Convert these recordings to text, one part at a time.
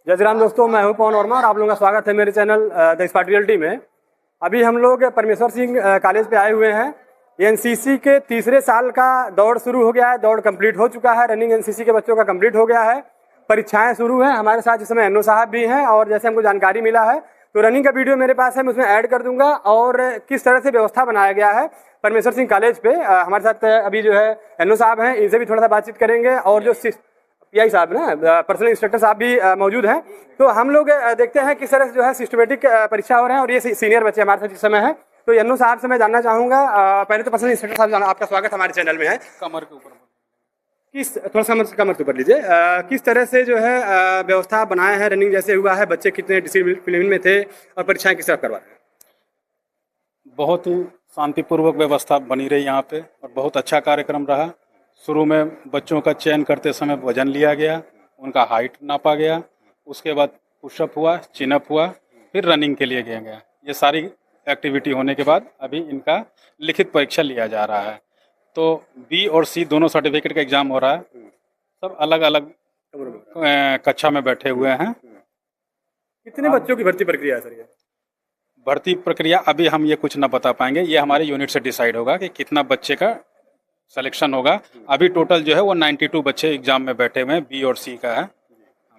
जय श्री राम दोस्तों, मैं हूं पवन वर्मा और आप लोगों का स्वागत है मेरे चैनल द स्पार्ट रियलिटी में। अभी हम लोग परमेश्वर सिंह कॉलेज पे आए हुए हैं। एनसीसी के तीसरे साल का दौड़ शुरू हो गया है, दौड़ कंप्लीट हो चुका है। रनिंग एनसीसी के बच्चों का कंप्लीट हो गया है, परीक्षाएं शुरू हैं। हमारे साथ इस समय एनओ साहब भी हैं और जैसे हमको जानकारी मिला है तो रनिंग का वीडियो मेरे पास है, मैं उसमें ऐड कर दूंगा और किस तरह से व्यवस्था बनाया गया है परमेश्वर सिंह कॉलेज पे। हमारे साथ अभी जो है एनओ साहब हैं, इनसे भी थोड़ा सा बातचीत करेंगे और जो पीआई साहब ना पर्सनल इंस्ट्रक्टर साहब भी मौजूद हैं। तो हम लोग देखते हैं किस तरह से जो है सिस्टमेटिक परीक्षा हो रहे हैं और ये सीनियर बच्चे हमारे साथ इस समय है। तो एनओ साहब से मैं जानना चाहूँगा, पहले तो पर्सनल इंस्ट्रक्टर साहब आपका स्वागत हमारे चैनल में है। कमर के ऊपर किस थोड़ा सा कमर के ऊपर लीजिए, किस तरह से जो है व्यवस्था बनाए हैं, रनिंग जैसे हुआ है, बच्चे कितने डिसिप्लिन में थे और परीक्षाएं किस तरह करवा रहे हैं? बहुत ही शांतिपूर्वक व्यवस्था बनी रही यहाँ पे और बहुत अच्छा कार्यक्रम रहा। शुरू में बच्चों का चयन करते समय वजन लिया गया, उनका हाइट नापा गया, उसके बाद पुशअप हुआ, चिनअप हुआ, फिर रनिंग के लिए गया गया। ये सारी एक्टिविटी होने के बाद अभी इनका लिखित परीक्षा लिया जा रहा है। तो बी और सी दोनों सर्टिफिकेट का एग्जाम हो रहा है। सब अलग अलग कक्षा में बैठे हुए हैं। कितने बच्चों की भर्ती प्रक्रिया है सर? ये भर्ती प्रक्रिया अभी हम ये कुछ ना बता पाएंगे, ये हमारे यूनिट से डिसाइड होगा कि कितना बच्चे का सिलेक्शन होगा। अभी टोटल जो है वो 92 बच्चे एग्जाम में बैठे हुए हैं, बी और सी का है।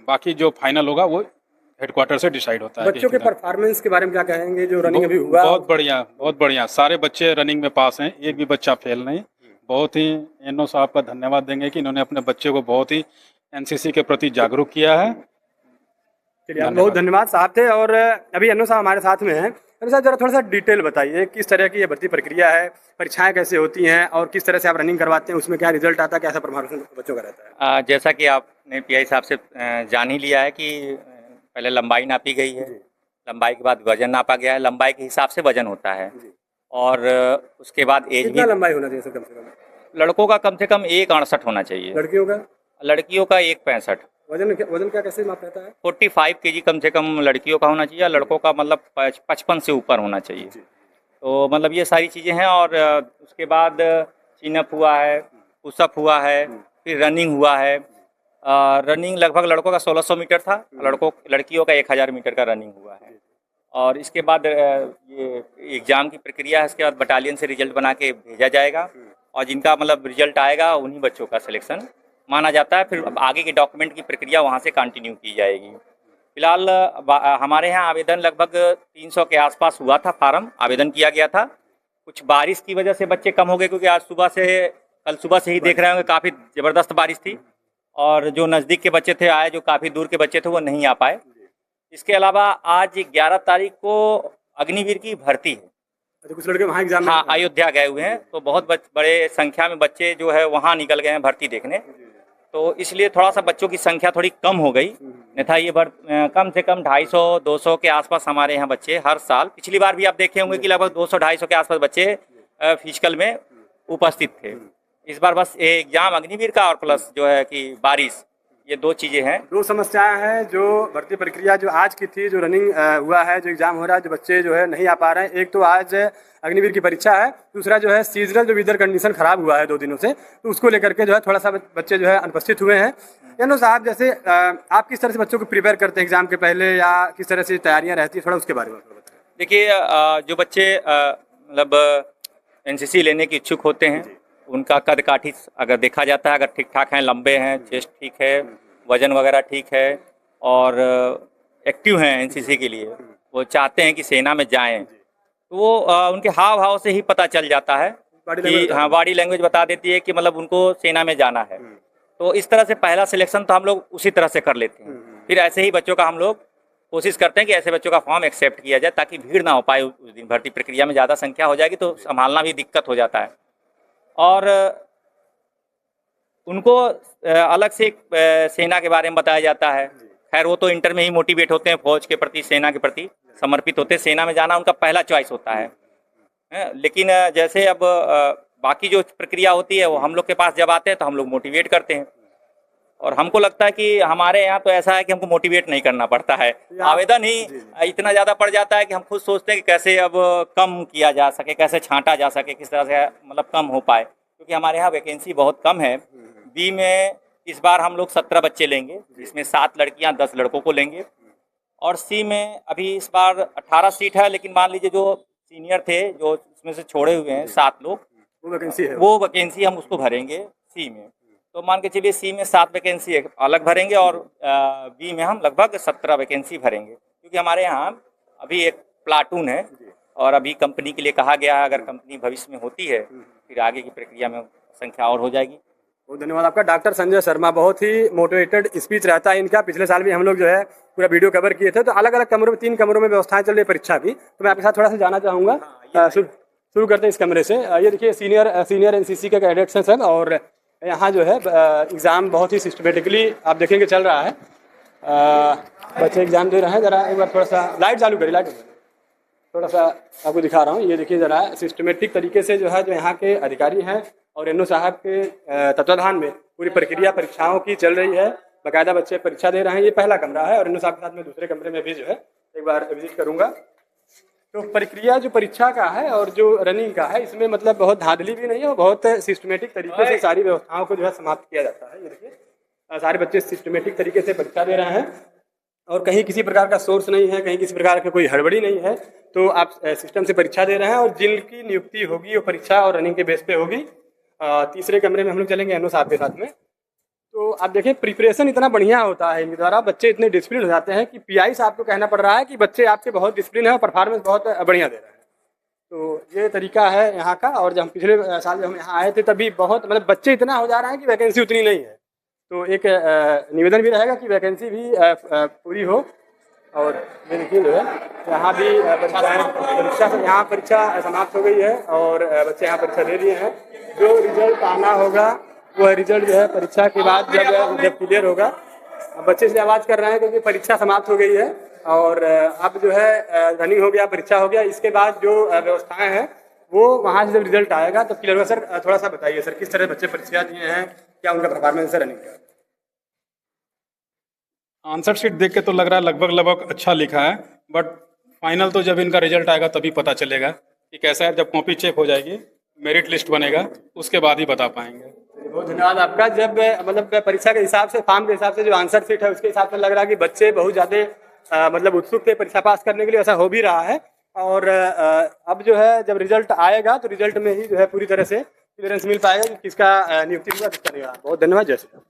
बाकी जो फाइनल होगा वो हेडक्वार्टर से डिसाइड होता है। बच्चों के परफॉर्मेंस के बारे में क्या कहेंगे जो रनिंग अभी हुआ? बहुत बढ़िया, बहुत बढ़िया। सारे बच्चे रनिंग में पास हैं, एक भी बच्चा फेल नहीं। बहुत ही एनओ साहब का धन्यवाद देंगे कि इन्होंने अपने बच्चे को बहुत ही एनसीसी के प्रति जागरूक किया है। चलिए, बहुत धन्यवाद साहब थे। और अभी एनओ साहब हमारे साथ में हैं। एनओ साहब जरा थोड़ा सा डिटेल बताइए, किस तरह की ये भर्ती प्रक्रिया है, परीक्षाएं कैसे होती हैं और किस तरह से आप रनिंग करवाते हैं, उसमें क्या रिजल्ट आता है, कैसा प्रभाव बच्चों का रहता है? जैसा कि आपने पीआई साहब से जान ही लिया है कि पहले लंबाई नापी गई है, लंबाई के बाद वजन नापा गया है, लंबाई के हिसाब से वजन होता है और उसके बाद एज भी। कितना लंबाई होना चाहिए सर कम से कम? लड़कों का कम से कम 1.68 होना चाहिए, लड़कियों का 1.65। वजन क्या कैसे माप रहता है? 45 kg कम से कम लड़कियों का होना चाहिए, लड़कों का मतलब 55 से ऊपर होना चाहिए। तो मतलब ये सारी चीज़ें हैं। और उसके बाद चिनअप हुआ है, पुशअप हुआ है, फिर रनिंग हुआ है। रनिंग लगभग लड़कों का 1600 मीटर था, लड़कियों का 1000 मीटर का रनिंग हुआ है। और इसके बाद ये एग्ज़ाम की प्रक्रिया है। इसके बाद बटालियन से रिजल्ट बना के भेजा जाएगा और जिनका मतलब रिजल्ट आएगा उन्हीं बच्चों का सिलेक्शन माना जाता है। फिर आगे की डॉक्यूमेंट की प्रक्रिया वहाँ से कंटिन्यू की जाएगी। फिलहाल हमारे यहाँ आवेदन लगभग 300 के आसपास हुआ था, फार्म आवेदन किया गया था। कुछ बारिश की वजह से बच्चे कम हो गए, क्योंकि कल सुबह से ही देख रहे होंगे काफ़ी ज़बरदस्त बारिश थी और जो नज़दीक के बच्चे थे आए, जो काफ़ी दूर के बच्चे थे वो नहीं आ पाए। इसके अलावा आज 11 तारीख को अग्निवीर की भर्ती है। तो कुछ लड़के वहाँ एग्जाम? हाँ, अयोध्या गए हुए हैं, तो बहुत बड़े संख्या में बच्चे जो है वहाँ निकल गए हैं भर्ती देखने। तो इसलिए थोड़ा सा बच्चों की संख्या थोड़ी कम हो गई, नहीं था ये कम से कम 250-200 के आसपास हमारे यहाँ बच्चे हर साल। पिछली बार भी आप देखे होंगे कि लगभग 200-250 के आसपास बच्चे फिजिकल में उपस्थित थे। इस बार बस एग्जाम अग्निवीर का और प्लस जो है कि बारिश, ये दो चीज़ें हैं। दो समस्याएं हैं जो भर्ती प्रक्रिया जो आज की थी, जो रनिंग हुआ है, जो एग्जाम हो रहा है, जो बच्चे जो है नहीं आ पा रहे हैं। एक तो आज अग्निवीर की परीक्षा है, दूसरा जो है सीजनल जो वेदर कंडीशन खराब हुआ है 2 दिनों से, तो उसको लेकर के जो है थोड़ा सा बच्चे जो है अनुपस्थित हुए हैं। एनओ साहब, जैसे आप किस तरह से बच्चों को प्रिपेयर करते हैं एग्जाम के पहले, या किस तरह से तैयारियाँ रहती है, थोड़ा उसके बारे में बताएं। देखिए, जो बच्चे मतलब एनसीसी लेने के इच्छुक होते हैं, उनका कद काठी अगर देखा जाता है, अगर ठीक ठाक हैं, लंबे हैं, चेस्ट ठीक है, वजन वगैरह ठीक है और एक्टिव हैं एनसीसी के लिए, वो चाहते हैं कि सेना में जाएं, तो वो उनके हाव भाव से ही पता चल जाता है कि हाँ, बॉडी लैंग्वेज बता देती है कि मतलब उनको सेना में जाना है। तो इस तरह से पहला सिलेक्शन तो हम लोग उसी तरह से कर लेते हैं। फिर ऐसे ही बच्चों का हम लोग कोशिश करते हैं कि ऐसे बच्चों का फॉर्म एक्सेप्ट किया जाए, ताकि भीड़ ना हो पाए उस दिन। भर्ती प्रक्रिया में ज़्यादा संख्या हो जाएगी तो संभालना भी दिक्कत हो जाता है। और उनको अलग से सेना के बारे में बताया जाता है। खैर, वो तो इंटर में ही मोटिवेट होते हैं, फौज के प्रति, सेना के प्रति समर्पित होते हैं। सेना में जाना उनका पहला चॉइस होता है। लेकिन जैसे अब बाकी जो प्रक्रिया होती है वो हम लोग के पास जब आते हैं तो हम लोग मोटिवेट करते हैं। और हमको लगता है कि हमारे यहाँ तो ऐसा है कि हमको मोटिवेट नहीं करना पड़ता है, आवेदन ही इतना ज़्यादा पड़ जाता है कि हम खुद सोचते हैं कि कैसे अब कम किया जा सके, कैसे छांटा जा सके, किस तरह से मतलब कम हो पाए, क्योंकि हमारे यहाँ वैकेंसी बहुत कम है। बी में इस बार हम लोग 17 बच्चे लेंगे, जिसमें 7 लड़कियां 10 लड़कों को लेंगे। और सी में अभी इस बार 18 सीट है, लेकिन मान लीजिए जो सीनियर थे जो उसमें से छोड़े हुए हैं 7 लोग, वो वैकेंसी है। वो वैकेंसी हम उसको भरेंगे सी में। तो मान के चलिए सी में 7 वैकेंसी अलग भरेंगे और बी में हम लगभग 17 वैकेंसी भरेंगे, क्योंकि हमारे यहाँ अभी एक प्लाटून है और अभी कंपनी के लिए कहा गया है, अगर कंपनी भविष्य में होती है फिर आगे की प्रक्रिया में संख्या और हो जाएगी। बहुत धन्यवाद आपका। डॉक्टर संजय शर्मा, बहुत ही मोटिवेटेड स्पीच रहता है इनका। पिछले साल भी हम लोग जो है पूरा वीडियो कवर किए थे। तो अलग अलग कमरों में 3 कमरों में व्यवस्थाएं चल रही है परीक्षा की, तो मैं आपके साथ थोड़ा सा जाना चाहूँगा। शुरू करते हैं इस कमरे से। ये देखिए सीनियर एनसीसी के कैडेट्स हैं सब, और यहाँ जो है एग्ज़ाम बहुत ही सिस्टमेटिकली आप देखेंगे चल रहा है। बच्चे एग्ज़ाम दे रहे हैं। ज़रा एक बार थोड़ा सा लाइट चालू करिए, लाइट थोड़ा सा आपको दिखा रहा हूँ। ये देखिए ज़रा सिस्टमेटिक तरीके से जो है जो यहाँ के अधिकारी हैं और एनओ साहब के तत्वाधान में पूरी प्रक्रिया परीक्षाओं की चल रही है। बाकायदा बच्चे परीक्षा दे रहे हैं। ये पहला कमरा है और एनओ साहब के साथ में दूसरे कमरे में भी जो है एक बार विजिट करूँगा। तो प्रक्रिया जो परीक्षा का है और जो रनिंग का है, इसमें मतलब बहुत धांधली भी नहीं है और बहुत सिस्टमेटिक तरीके से सारी व्यवस्थाओं को जो है समाप्त किया जाता है। ये देखिए सारे बच्चे सिस्टमेटिक तरीके से परीक्षा दे रहे हैं और कहीं किसी प्रकार का सोर्स नहीं है, कहीं किसी प्रकार का कोई हड़बड़ी नहीं है। तो आप सिस्टम से परीक्षा दे रहे हैं और जिनकी नियुक्ति होगी वो परीक्षा और रनिंग के बेस पे होगी। तीसरे कमरे में हम लोग चलेंगे एनओ साहब के साथ में। तो आप देखें प्रिपरेशन इतना बढ़िया होता है इनके द्वारा, बच्चे इतने डिसिप्लिन हो जाते हैं कि पीआई साहब को कहना पड़ रहा है कि बच्चे आपके बहुत डिसिप्लिन है और परफॉर्मेंस बहुत बढ़िया दे रहे हैं। तो ये तरीका है यहाँ का। और जब हम पिछले साल जब हम यहाँ आए थे तभी बहुत मतलब बच्चे इतना हो जा रहे हैं कि वैकेंसी उतनी नहीं है। तो एक निवेदन भी रहेगा कि वैकेंसी भी पूरी हो। और ये देखिए जो है यहाँ भी परीक्षा समाप्त हो गई है और बच्चे यहाँ परीक्षा दे दिए हैं। जो रिजल्ट आना होगा वह रिजल्ट जो है परीक्षा के बाद जब क्लियर होगा। बच्चे इसलिए आवाज़ कर रहे हैं क्योंकि परीक्षा समाप्त हो गई है और अब जो है रनिंग हो गया, परीक्षा हो गया। इसके बाद जो व्यवस्थाएं हैं वो वहाँ से जब रिजल्ट आएगा तो क्लियर होगा। सर थोड़ा सा बताइए सर, किस तरह बच्चे परीक्षा दिए हैं, क्या उनका परफॉर्मेंस है रनिंग का? आंसर शीट देख के तो लग रहा है लगभग अच्छा लिखा है, बट फाइनल तो जब इनका रिजल्ट आएगा तभी पता चलेगा कि कैसा है। जब कॉपी चेक हो जाएगी, मेरिट लिस्ट बनेगा, उसके बाद ही बता पाएंगे। बहुत धन्यवाद आपका। जब मतलब परीक्षा के हिसाब से, फॉर्म के हिसाब से जो आंसर शीट है उसके हिसाब से लग रहा है कि बच्चे बहुत ज़्यादा मतलब उत्सुक थे परीक्षा पास करने के लिए, ऐसा हो भी रहा है। और अब जो है जब रिजल्ट आएगा तो रिजल्ट में ही जो है पूरी तरह से क्लियरेंस मिल पाएगा कि किसका नियुक्ति हुआ, किसका नहीं हुआ। बहुत धन्यवाद। जय श्री राम।